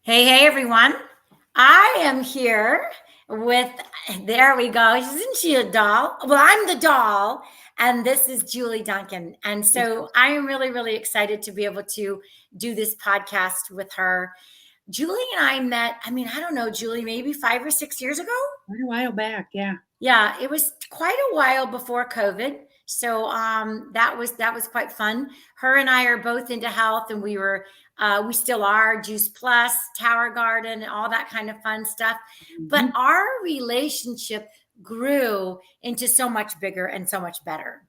Hey, everyone. I am here with, there we go. Isn't she a doll? Well, I'm the doll, and this is Julie Duncan. And so I am really, really excited to be able to do this podcast with her. Julie and I met, I don't know, Julie, maybe 5 or 6 years ago. Quite a while back, yeah. Yeah, it was quite a while before COVID. So that was quite fun. Her and I are both into health, and we still are Juice Plus, Tower Garden, and all that kind of fun stuff. But our relationship grew into so much bigger and so much better.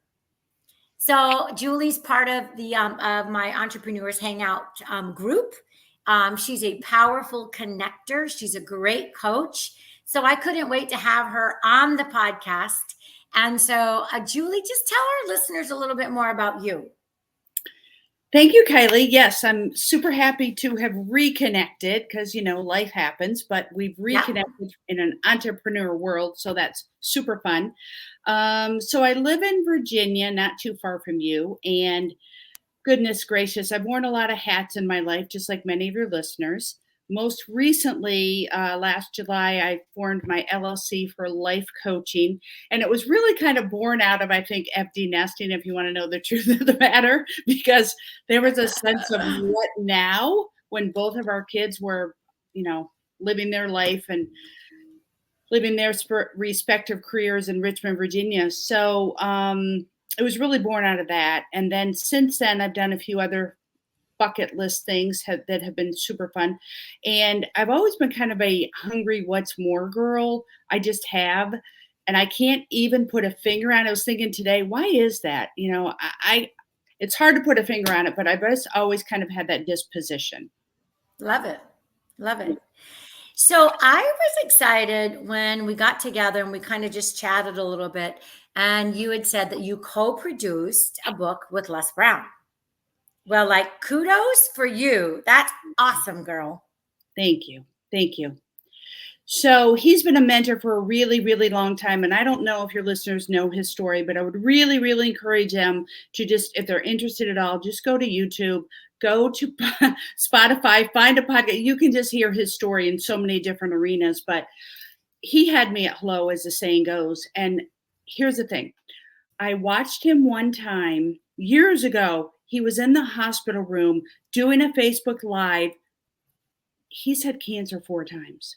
So Julie's part of my entrepreneurs hangout group. She's a powerful connector. She's a great coach. So I couldn't wait to have her on the podcast. And so, Julie, just tell our listeners a little bit more about you. Thank you, Kiley. Yes, I'm super happy to have reconnected because, life happens, but we've reconnected in an entrepreneur world. So that's super fun. So I live in Virginia, not too far from you. And goodness gracious, I've worn a lot of hats in my life, just like many of your listeners. Most recently, last July, I formed my LLC for life coaching. And it was really kind of born out of, I think, empty nesting, if you want to know the truth of the matter, because there was a sense of what now when both of our kids were, living their life and living their respective careers in Richmond, Virginia. So it was really born out of that. And then since then, I've done a few other bucket list things that have been super fun. And I've always been kind of a hungry what's more girl. I just have. And I can't even put a finger on it. I was thinking today, why is that? It's hard to put a finger on it, but I've just always kind of had that disposition. Love it. Love it. So I was excited when we got together and we kind of just chatted a little bit. And you had said that you co-produced a book with Les Brown. Well, kudos for you. That's awesome, girl. Thank you. Thank you. So he's been a mentor for a really, really long time. And I don't know if your listeners know his story, but I would really, really encourage them to just, if they're interested at all, just go to YouTube, go to Spotify, find a podcast. You can just hear his story in so many different arenas. But he had me at hello, as the saying goes. And here's the thing. I watched him one time years ago. He was in the hospital room doing a Facebook Live. He's had cancer 4 times.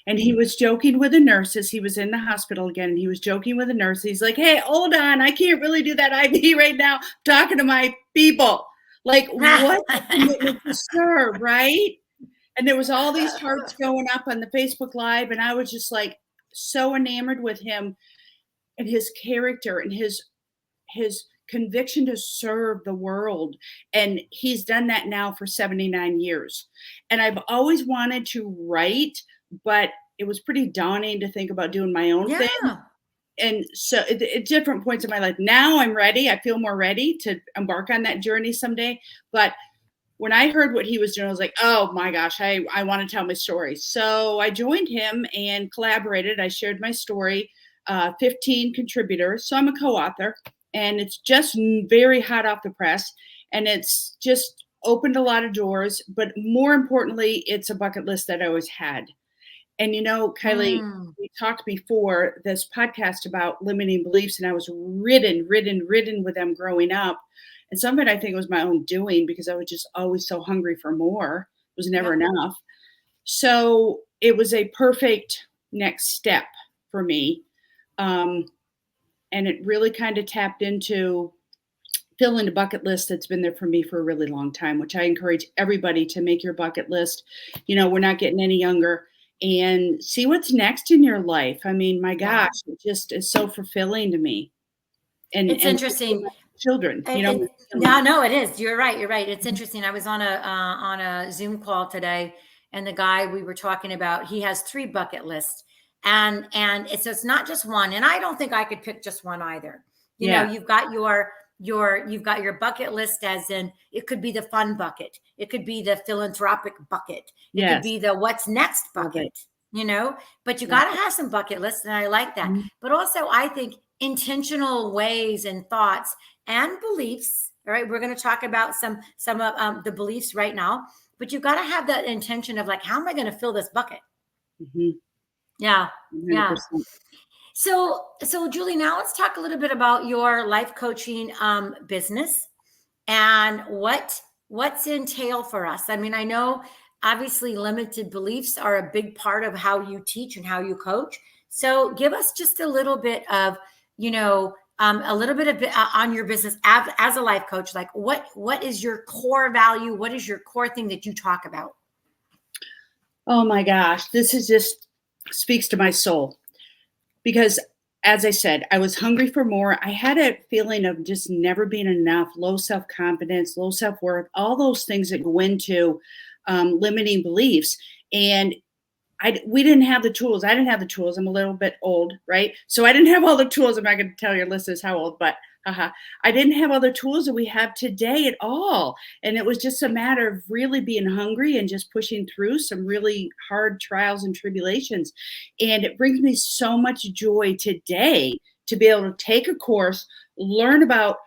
And he was joking with the nurses. He was in the hospital again, and he was joking with the nurse. He's like, hey, hold on. I can't really do that IV right now. I'm talking to my people. Like, what commitment to serve, right? And there was all these hearts going up on the Facebook Live, and I was just like so enamored with him and his character and his conviction to serve the world. And he's done that now for 79 years. And I've always wanted to write, but it was pretty daunting to think about doing my own thing. And so at different points in my life, now I'm ready. I feel more ready to embark on that journey someday. But when I heard what he was doing, I was like, oh my gosh, I want to tell my story. So I joined him and collaborated. I shared my story, 15 contributors. So I'm a co-author. And it's just very hot off the press. And it's just opened a lot of doors. But more importantly, it's a bucket list that I always had. And, Kiley, we talked before this podcast about limiting beliefs. And I was ridden with them growing up. And some of it, I think, was my own doing because I was just always so hungry for more. It was never enough. So it was a perfect next step for me. And it really kind of tapped into filling a bucket list that's been there for me for a really long time, which I encourage everybody to make your bucket list. We're not getting any younger, and see what's next in your life. I mean, my gosh, it just is so fulfilling to me. And it's interesting. Children, No, it is. You're right. It's interesting. I was on a Zoom call today, and the guy we were talking about, he has 3 bucket lists. And it's not just one. And I don't think I could pick just one either. You've got your bucket list, as in it could be the fun bucket. It could be the philanthropic bucket. It could be the what's next bucket, but you got to have some bucket lists. And I like that. But also I think intentional ways and thoughts and beliefs All right. We're going to talk about some of the beliefs right now, but you've got to have that intention of like, how am I going to fill this bucket? Mm-hmm. Yeah. 100%. Yeah. So Julie, now let's talk a little bit about your life coaching business and what's entail for us. I mean, I know obviously limited beliefs are a big part of how you teach and how you coach. So give us just a little bit of, a little bit of on your business as a life coach. Like what is your core value? What is your core thing that you talk about? Oh my gosh, this is just speaks to my soul. Because as I said, I was hungry for more. I had a feeling of just never being enough, low self-confidence, low self-worth, all those things that go into limiting beliefs. And we didn't have the tools. I didn't have the tools. I'm a little bit old, right? So I didn't have all the tools. I'm not going to tell your listeners how old, but I didn't have all the tools that we have today at all. And it was just a matter of really being hungry and just pushing through some really hard trials and tribulations. And it brings me so much joy today to be able to take a course, learn about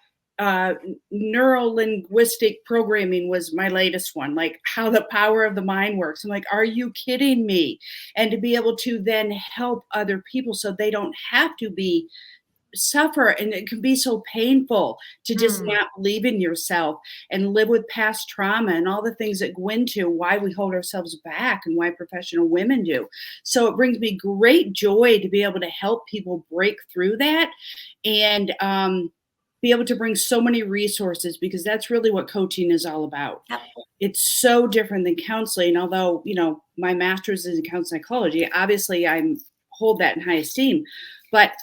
neuro-linguistic programming was my latest one, like how the power of the mind works. I'm like, are you kidding me? And to be able to then help other people so they don't have to suffer, and it can be so painful to just not believe in yourself and live with past trauma and all the things that go into why we hold ourselves back and why professional women do. So it brings me great joy to be able to help people break through that and be able to bring so many resources, because that's really what coaching is all about. Yep. It's so different than counseling. Although, my master's is in counseling psychology, obviously I hold that in high esteem, but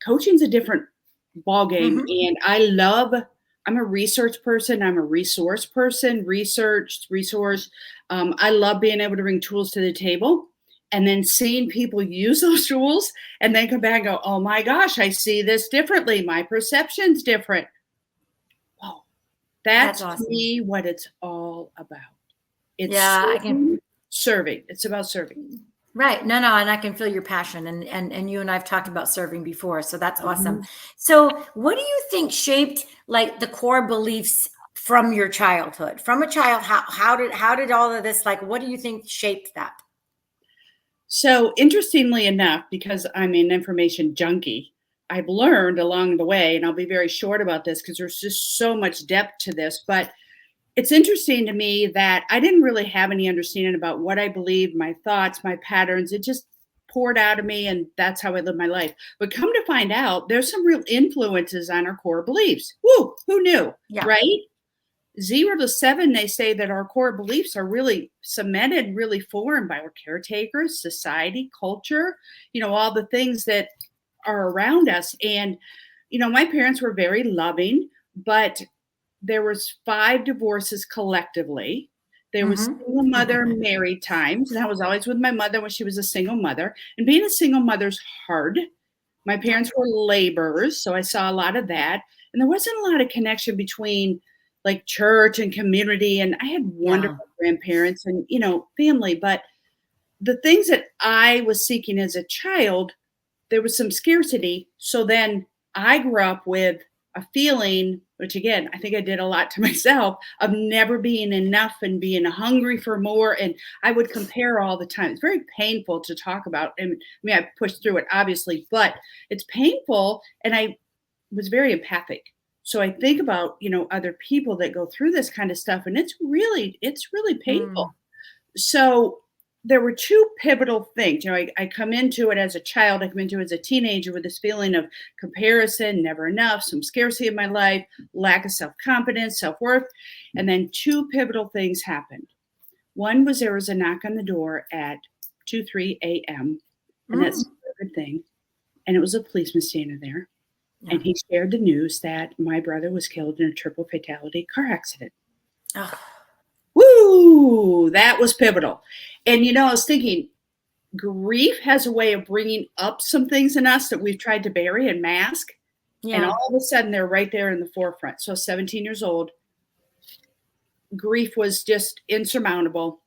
coaching's a different ball game. And I'm a research person. I'm a resource person, resource. I love being able to bring tools to the table and then seeing people use those tools and then come back and go, oh my gosh, I see this differently. My perception's different. Whoa. That's awesome. to me what it's all about. It's serving. It's about serving. Right. No, and I can feel your passion, and you and I've talked about serving before. So that's awesome. So what do you think shaped like the core beliefs from your childhood? From a child, how did all of this, like, what do you think shaped that? So interestingly enough, because I'm an information junkie, I've learned along the way, and I'll be very short about this because there's just so much depth to this, but it's interesting to me that I didn't really have any understanding about what I believed, my thoughts, my patterns. It just poured out of me, and that's how I live my life. But come to find out, there's some real influences on our core beliefs. Woo, who knew, right? 0 to 7, they say that our core beliefs are really cemented, really formed by our caretakers, society, culture, all the things that are around us. And, my parents were very loving, but there was 5 divorces collectively. There was single mother married times, and I was always with my mother when she was a single mother. And being a single mother's hard. My parents were laborers, so I saw a lot of that. And there wasn't a lot of connection between like church and community. And I had wonderful grandparents and, family. But the things that I was seeking as a child, there was some scarcity. So then I grew up with a feeling, which again, I think I did a lot to myself, of never being enough and being hungry for more. And I would compare all the time. It's very painful to talk about. And I mean, I pushed through it, obviously, but it's painful. And I was very empathic. So I think about, other people that go through this kind of stuff, and it's really painful. So there were 2 pivotal things. I come into it as a child, I come into it as a teenager with this feeling of comparison, never enough, some scarcity in my life, lack of self-confidence, self-worth. And then 2 pivotal things happened. One was there was a knock on the door at 2-3 a.m. And that's a good thing. And it was a policeman standing there. Yeah. And he shared the news that my brother was killed in a triple fatality car accident. Oh. Woo! That was pivotal. And, I was thinking, grief has a way of bringing up some things in us that we've tried to bury and mask. Yeah. And all of a sudden, they're right there in the forefront. So 17 years old, grief was just insurmountable.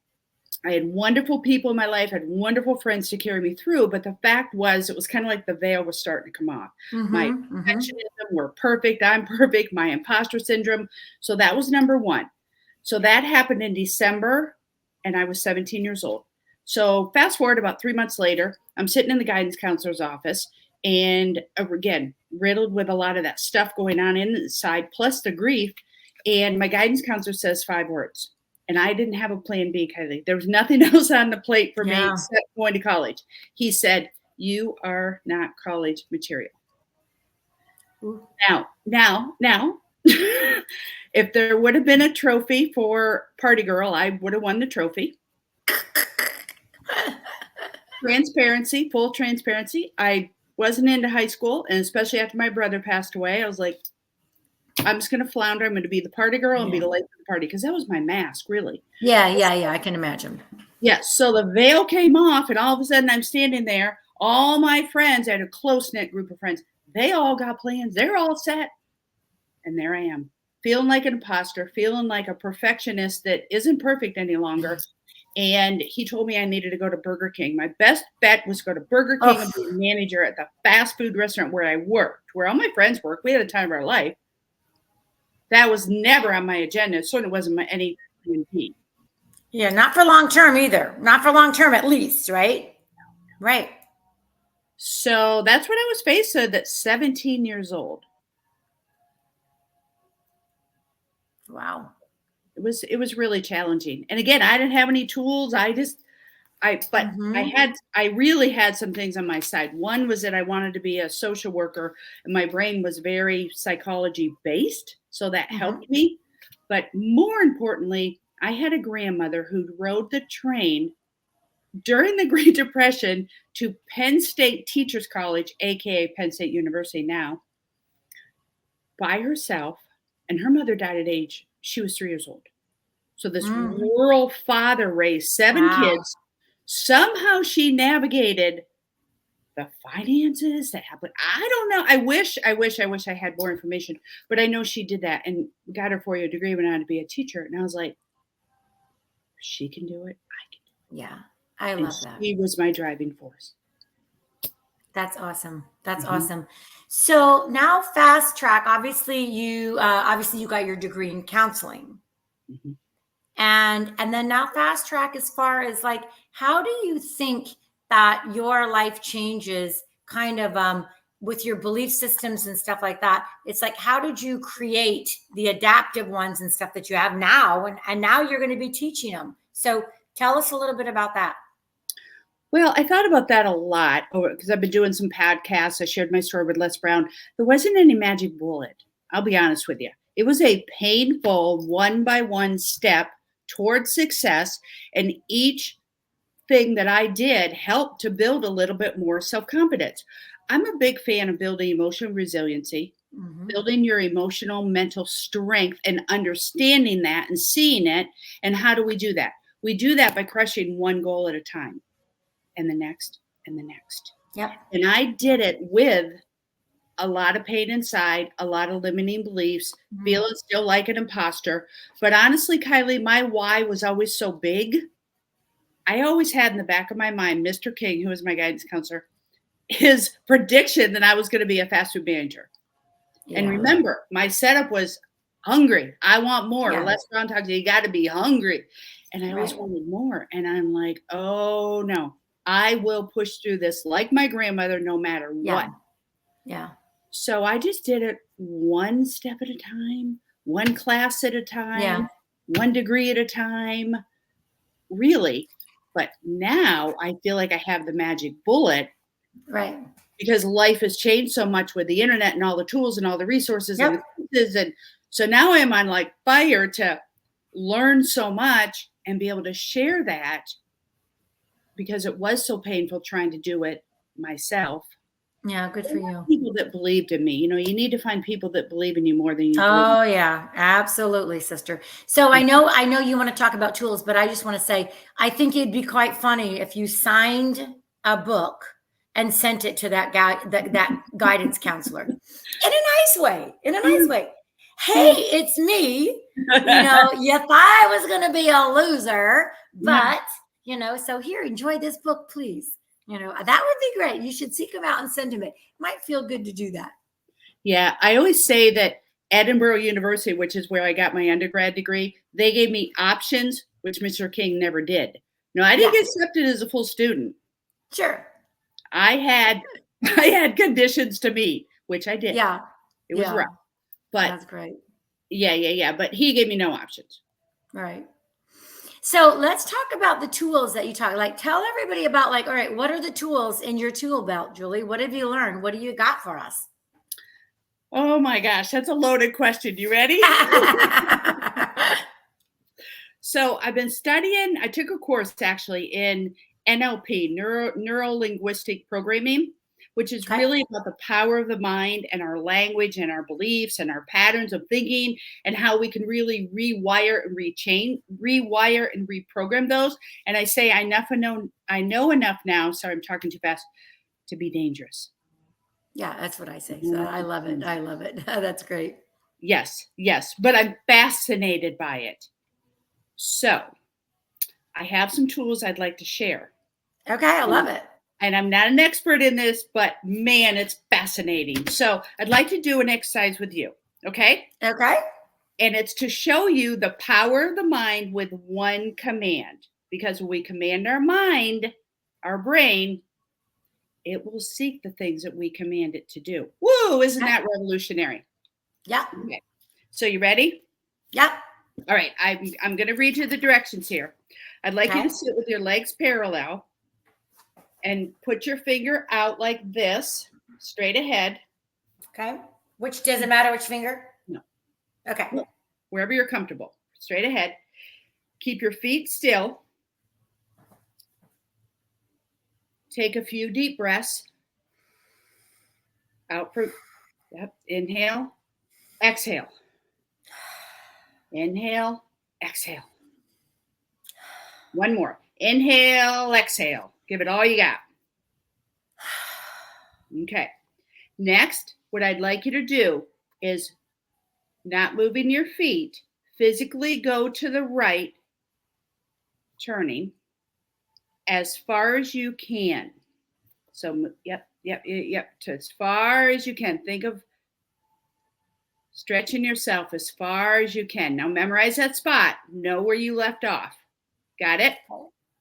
I had wonderful people in my life, had wonderful friends to carry me through. But the fact was, it was kind of like the veil was starting to come off. My perfectionism were perfect. I'm perfect. My imposter syndrome. So that was number one. So that happened in December, and I was 17 years old. So fast forward about 3 months later, I'm sitting in the guidance counselor's office, and again, riddled with a lot of that stuff going on inside, plus the grief. And my guidance counselor says 5 words. And I didn't have a plan B, Kiley. There was nothing else on the plate for me except going to college. He said, "You are not college material." Ooh. Now, if there would have been a trophy for Party Girl, I would have won the trophy. Transparency, full transparency. I wasn't into high school, and especially after my brother passed away, I was like, I'm just going to flounder. I'm going to be the party girl and be the life of the party, because that was my mask, really. Yeah. I can imagine. Yes. So the veil came off, and all of a sudden I'm standing there. All my friends, I had a close-knit group of friends. They all got plans. They're all set. And there I am, feeling like an imposter, feeling like a perfectionist that isn't perfect any longer. And he told me I needed to go to Burger King. My best bet was go to Burger King and be a manager at the fast food restaurant where I worked, where all my friends worked. We had the time of our life. That was never on my agenda. It certainly wasn't any plan. Yeah, not for long term either. Not for long term, at least, right? Right. So that's what I was faced with at 17 years old. Wow. It was really challenging. And again, I didn't have any tools. I really had some things on my side. One was that I wanted to be a social worker, and my brain was very psychology based. So that helped me. But more importantly, I had a grandmother who rode the train during the Great Depression to Penn State Teachers College, aka Penn State University now, by herself. And her mother died she was 3 years old. So this rural father raised 7 kids. Somehow she navigated the finances that happened. I don't know. I wish I had more information, but I know she did that and got her 4-year degree, went on to be a teacher. And I was like, she can do it. I can do it. Yeah. I love that. She was my driving force. That's awesome. That's awesome. So now fast track, obviously you got your degree in counseling. And then now fast track as far as like, how do you think that your life changes kind of with your belief systems and stuff like that? It's like, how did you create the adaptive ones and stuff that you have now? And now you're going to be teaching them. So tell us a little bit about that. Well, I thought about that a lot because I've been doing some podcasts. I shared my story with Les Brown. There wasn't any magic bullet. I'll be honest with you. It was a painful 1-by-1 step towards success. And each thing that I did helped to build a little bit more self-confidence. I'm a big fan of building emotional resiliency, building your emotional, mental strength and understanding that and seeing it. And how do we do that? We do that by crushing one goal at a time. And the next, and the next. Yep. And I did it with a lot of pain inside, a lot of limiting beliefs, feeling still like an imposter. But honestly, Kiley, my why was always so big. I always had in the back of my mind, Mr. King, who was my guidance counselor, his prediction that I was going to be a fast food manager. Yeah. And remember, my setup was hungry. I want more. Yeah. Les Brown talks, you got to be hungry. And I always wanted more. And I'm like, oh no. I will push through this like my grandmother, no matter what. Yeah. So I just did it one step at a time, one class at a time, one degree at a time, really. But now I feel like I have the magic bullet. Right. Because life has changed so much with the internet and all the tools and all the resources. And so now I'm on like fire to learn so much and be able to share that. Because it was so painful trying to do it myself. Yeah, good for you. People that believed in me. You know, you need to find people that believe in you more than you do. Oh, yeah, absolutely, sister. So I know you want to talk about tools, but I just want to say, I think it'd be quite funny if you signed a book and sent it to that guy, that guidance counselor in a nice way, Hey, it's me. You know, you thought I was going to be a loser, but So here, enjoy this book, please. That would be great. You should seek him out and send him it. Might feel good to do that. Yeah, I always say that Edinburgh University, which is where I got my undergrad degree, they gave me options, which Mr. King never did. No, I didn't get accepted as a full student. Sure. I had conditions to meet, which I did. Yeah. It was rough. But that's great. Yeah. But he gave me no options. Right. So let's talk about the tools that you talk. Like, tell everybody about, like, all right, what are the tools in your tool belt, Julie? What have you learned? What do you got for us? Oh my gosh, that's a loaded question. You ready? So I've been studying, I took a course actually in NLP, neuro-linguistic programming, which is really about the power of the mind and our language and our beliefs and our patterns of thinking and how we can really rewire and reprogram those. And I say I know enough now, sorry, I'm talking too fast, to be dangerous. Yeah, that's what I say. So I love it. I love it. That's great. Yes. But I'm fascinated by it. So I have some tools I'd like to share. Okay, I love it. And I'm not an expert in this, but man, it's fascinating. So I'd like to do an exercise with you. Okay? Okay. And it's to show you the power of the mind with one command. Because when we command our mind, our brain, it will seek the things that we command it to do. Woo, isn't that revolutionary? Yeah. Okay. So you ready? Yep. All right. I'm going to read you the directions here. I'd like you to sit with your legs parallel and put your finger out like this, straight ahead. Okay. Does it matter which finger? No. Okay. Wherever you're comfortable, straight ahead. Keep your feet still. Take a few deep breaths. Out for, inhale, exhale. Inhale, exhale. One more. Inhale, exhale. Give it all you got. Okay. Next, what I'd like you to do is not moving your feet, physically go to the right, turning as far as you can. So, yep, to as far as you can. Think of stretching yourself as far as you can. Now memorize that spot. Know where you left off. Got it?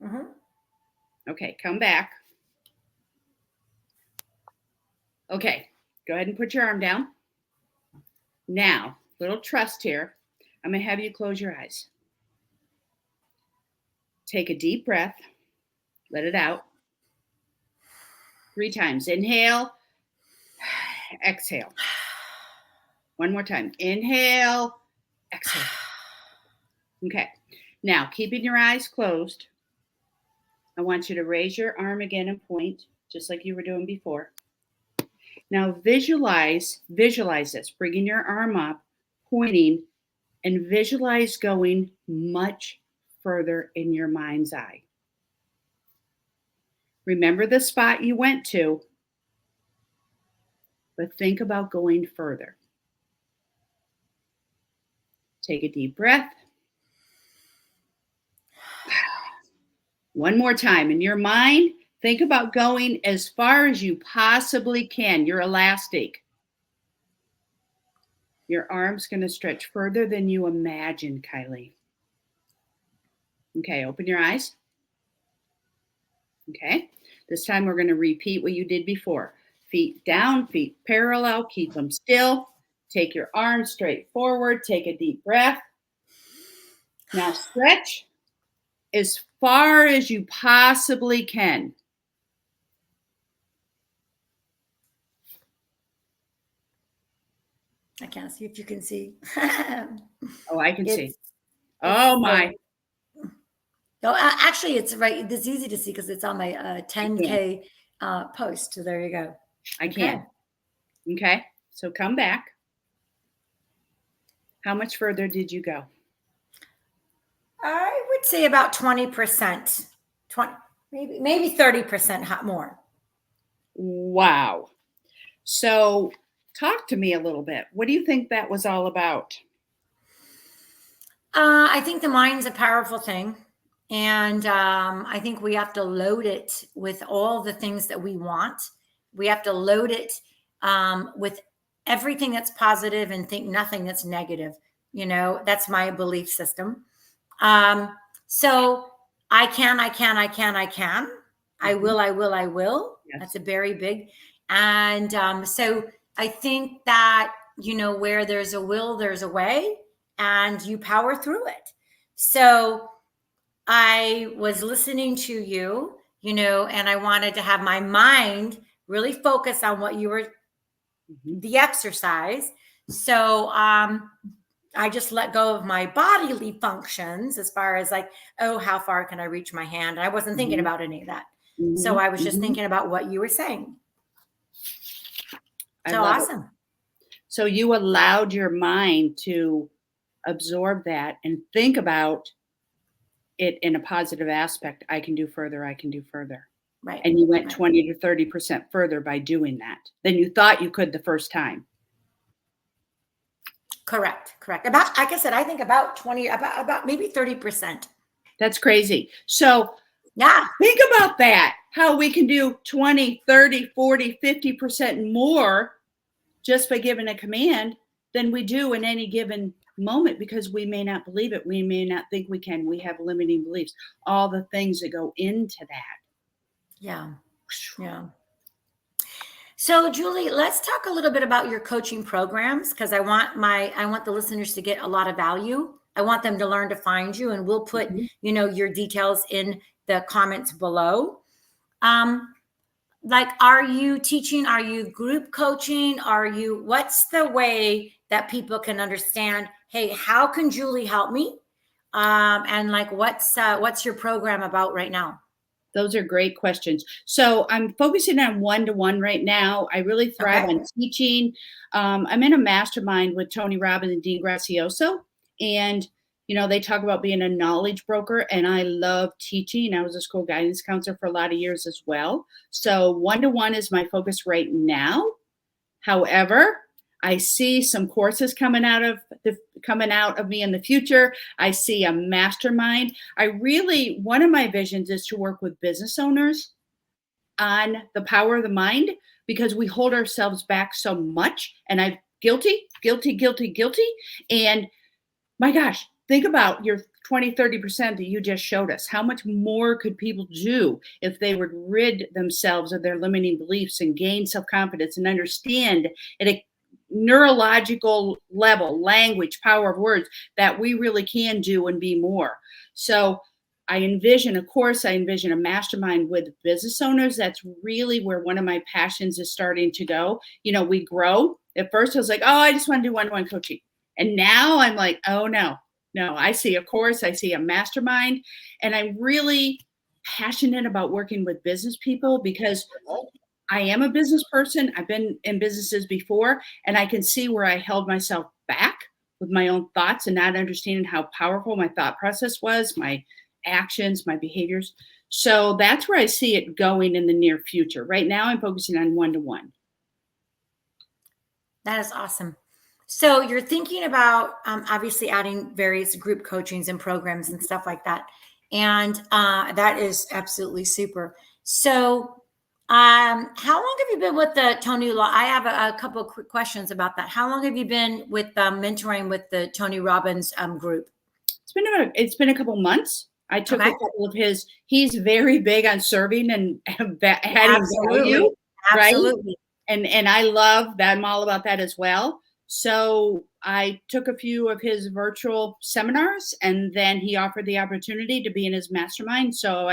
Mm-hmm. Okay, come back. Okay, go ahead and put your arm down. Now, little trust here. I'm going to have you close your eyes. Take a deep breath. Let it out. 3 times. Inhale. Exhale. One more time. Inhale. Exhale. Okay. Now, keeping your eyes closed, I want you to raise your arm again and point, just like you were doing before. Now, visualize this, bringing your arm up, pointing, and visualize going much further in your mind's eye. Remember the spot you went to, but think about going further. Take a deep breath. One more time. In your mind, think about going as far as you possibly can. You're elastic. Your arm's going to stretch further than you imagine, Kiley. Okay, open your eyes. Okay, this time we're going to repeat what you did before. Feet down, feet parallel, keep them still. Take your arms straight forward. Take a deep breath. Now stretch as far as you possibly can. I can't see if you can see. Oh, I can see. Oh my. No, actually, it's right. It's easy to see because it's on my 10K post. So there you go. I can. Okay. So come back. How much further did you go? I would say about 20%, maybe 30% more. Wow. So talk to me a little bit. What do you think that was all about? I think the mind's a powerful thing. And I think we have to load it with all the things that we want. We have to load it with everything that's positive and think nothing that's negative. You know, that's my belief system. So I can. I will, I will, I will. Yes. That's a very big. And so I think that, you know, where there's a will, there's a way, and you power through it. So I was listening to you, you know, and I wanted to have my mind really focus on what you were, the exercise. So I just let go of my bodily functions as far as like, oh, how far can I reach my hand? I wasn't thinking about any of that. So I was just thinking about what you were saying. So awesome. So you allowed your mind to absorb that and think about it in a positive aspect. I can do further. I can do further. Right. And you went 20 to 30% further by doing that than you thought you could the first time. Correct. About, like I said, I think about 20, about maybe 30%. That's crazy. So yeah, think about that, how we can do 20, 30, 40, 50% more just by giving a command than we do in any given moment, because we may not believe it. We may not think we can. We have limiting beliefs, all the things that go into that. Yeah. So Julie, let's talk a little bit about your coaching programs, because I want the listeners to get a lot of value. I want them to learn to find you, and we'll put, you know, your details in the comments below. Like, are you teaching? Are you group coaching? What's the way that people can understand, hey, how can Julie help me? And like, what's your program about right now? Those are great questions. So I'm focusing on one-to-one right now. I really thrive on teaching. I'm in a mastermind with Tony Robbins and Dean Grazioso. And, you know, they talk about being a knowledge broker, and I love teaching. I was a school guidance counselor for a lot of years as well. So one-to-one is my focus right now. However, I see some courses coming out of me in the future. I see a mastermind. One of my visions is to work with business owners on the power of the mind, because we hold ourselves back so much. And I'm guilty. And my gosh, think about your 20, 30% that you just showed us. How much more could people do if they would rid themselves of their limiting beliefs and gain self-confidence and understand at a neurological level, language, power of words, that we really can do and be more. So I envision a mastermind with business owners. That's really where one of my passions is starting to go. You know, we grow. At first I was like, oh, I just want to do one-to-one coaching. And now I'm like, oh, no, I see a course, I see a mastermind, and I'm really passionate about working with business people, because I am a business person. I've been in businesses before, and I can see where I held myself back with my own thoughts and not understanding how powerful my thought process was, my actions, my behaviors. So that's where I see it going in the near future. Right now, I'm focusing on one-to-one. That is awesome. So you're thinking about obviously adding various group coachings and programs and stuff like that. And that is absolutely super. So how long have you been with the Tony Law? I have a couple of quick questions about that. How long have you been with mentoring with the Tony Robbins group? It's been a couple months. I took a couple of his. He's very big on serving and adding value, absolutely. Right? And I love that. I'm all about that as well. So I took a few of his virtual seminars, and then he offered the opportunity to be in his mastermind. So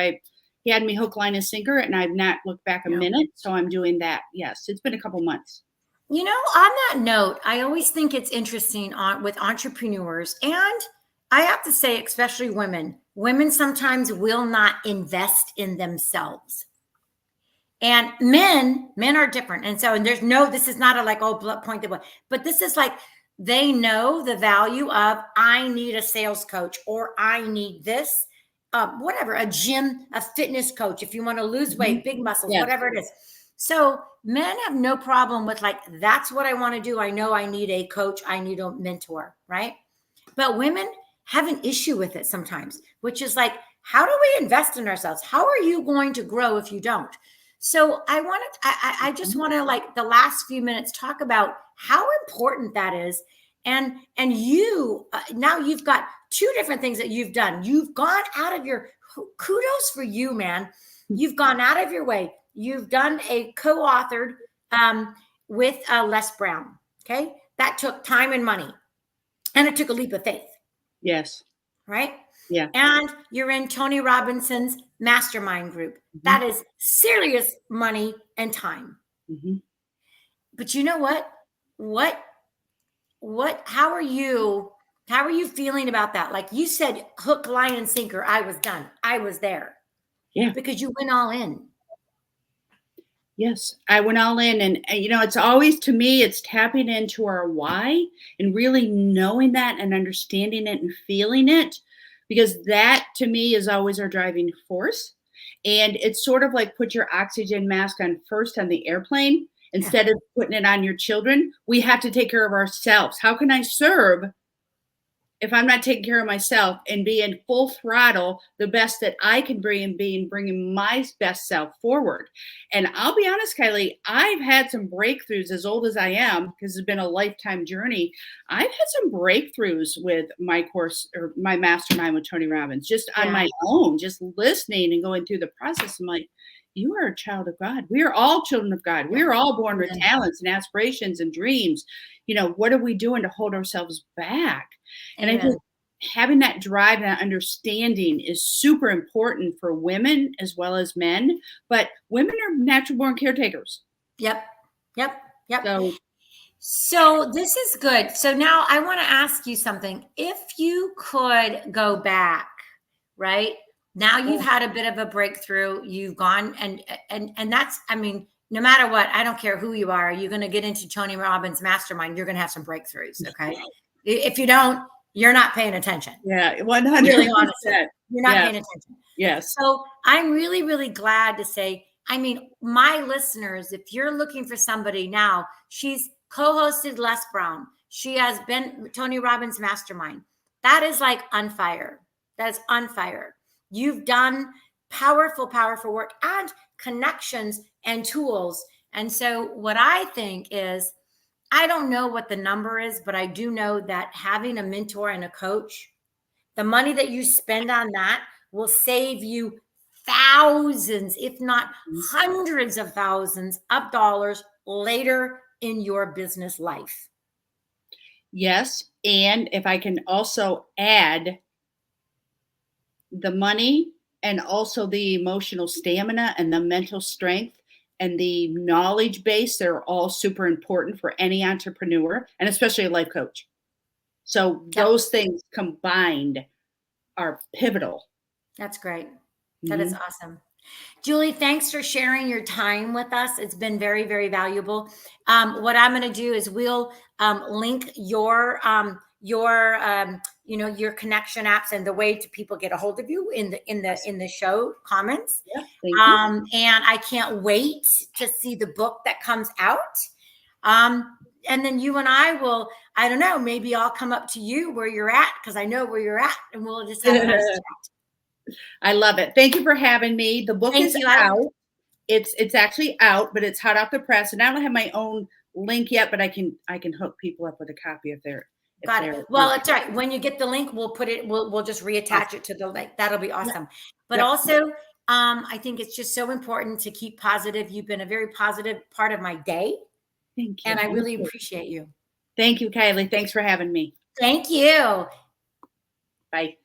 he had me hook, line, and sinker, and I've not looked back a minute. So I'm doing that. Yes, it's been a couple months. You know, on that note, I always think it's interesting with entrepreneurs, and I have to say, especially women sometimes will not invest in themselves. And men are different. And so, this is not a like, oh, point the way, but this is like, they know the value of, I need a sales coach, or I need this, whatever, a gym, a fitness coach, if you want to lose weight, big muscles, whatever it is. So men have no problem with like, that's what I want to do. I know I need a coach. I need a mentor, right? But women have an issue with it sometimes, which is like, how do we invest in ourselves? How are you going to grow if you don't? So I just want to, like, the last few minutes, talk about how important that is. And you, now you've got two different things that you've done. You've gone out of your, kudos for you, man. You've gone out of your way. You've done a co-authored with Les Brown. Okay. That took time and money, and it took a leap of faith. Yes. Right. Yeah. And you're in Tony Robbinson's mastermind group. Mm-hmm. That is serious money and time. Mm-hmm. But you know what? How are you feeling about that? Like you said, hook, line, and sinker. I was done. I was there. Yeah. Because you went all in. Yes, I went all in. And it's always, to me, it's tapping into our why and really knowing that and understanding it and feeling it, because that to me is always our driving force. And it's sort of like, put your oxygen mask on first on the airplane instead of putting it on your children. We have to take care of ourselves. How can I serve if I'm not taking care of myself and being full throttle, the best that I can bring, and bringing my best self forward? And I'll be honest, Kiley, I've had some breakthroughs, as old as I am, because it's been a lifetime journey. I've had some breakthroughs with my course, or my mastermind with Tony Robbins, just on my own, just listening and going through the process. I'm like, you are a child of God. We are all children of God. We are all born with talents and aspirations and dreams. What are we doing to hold ourselves back? And I think having that drive and that understanding is super important for women as well as men. But women are natural born caretakers. Yep. So this is good. So now I want to ask you something. If you could go back, right? Now you've had a bit of a breakthrough. You've gone and that's, I mean, no matter what, I don't care who you are, you're going to get into Tony Robbins' mastermind. You're going to have some breakthroughs. Okay. If you don't, you're not paying attention. Yeah. 100%. Really honestly, you're not paying attention. Yes. So I'm really, really glad to say, I mean, my listeners, if you're looking for somebody now, she's co-hosted Les Brown. She has been Tony Robbins' mastermind. That is like on fire. That is on fire. You've done powerful, powerful work and connections and tools. And so what I think is, I don't know what the number is, but I do know that having a mentor and a coach, the money that you spend on that will save you thousands, if not hundreds of thousands of dollars later in your business life. Yes. And if I can also add, the money and also the emotional stamina and the mental strength and the knowledge base, they're all super important for any entrepreneur, and especially a life coach. So those things combined are pivotal. That's great. That is awesome. Julie, thanks for sharing your time with us. It's been very, very valuable. What I'm going to do is we'll link your connection apps and the way to people get a hold of you in the show comments. Yeah, thank you. And I can't wait to see the book that comes out. And then you and I will, I don't know, maybe I'll come up to you where you're at, because I know where you're at, and we'll just have a nice chat. I love it. Thank you for having me. The book is out. It's actually out, but it's hot off the press. And I don't have my own link yet, but I can hook people up with a copy if they're. Got it. Well, it's all right. When you get the link, we'll put it. We'll just reattach it to the link. That'll be awesome. Yep. But also, I think it's just so important to keep positive. You've been a very positive part of my day. Thank you. And I really appreciate you. Thank you, Kiley. Thanks for having me. Thank you. Bye.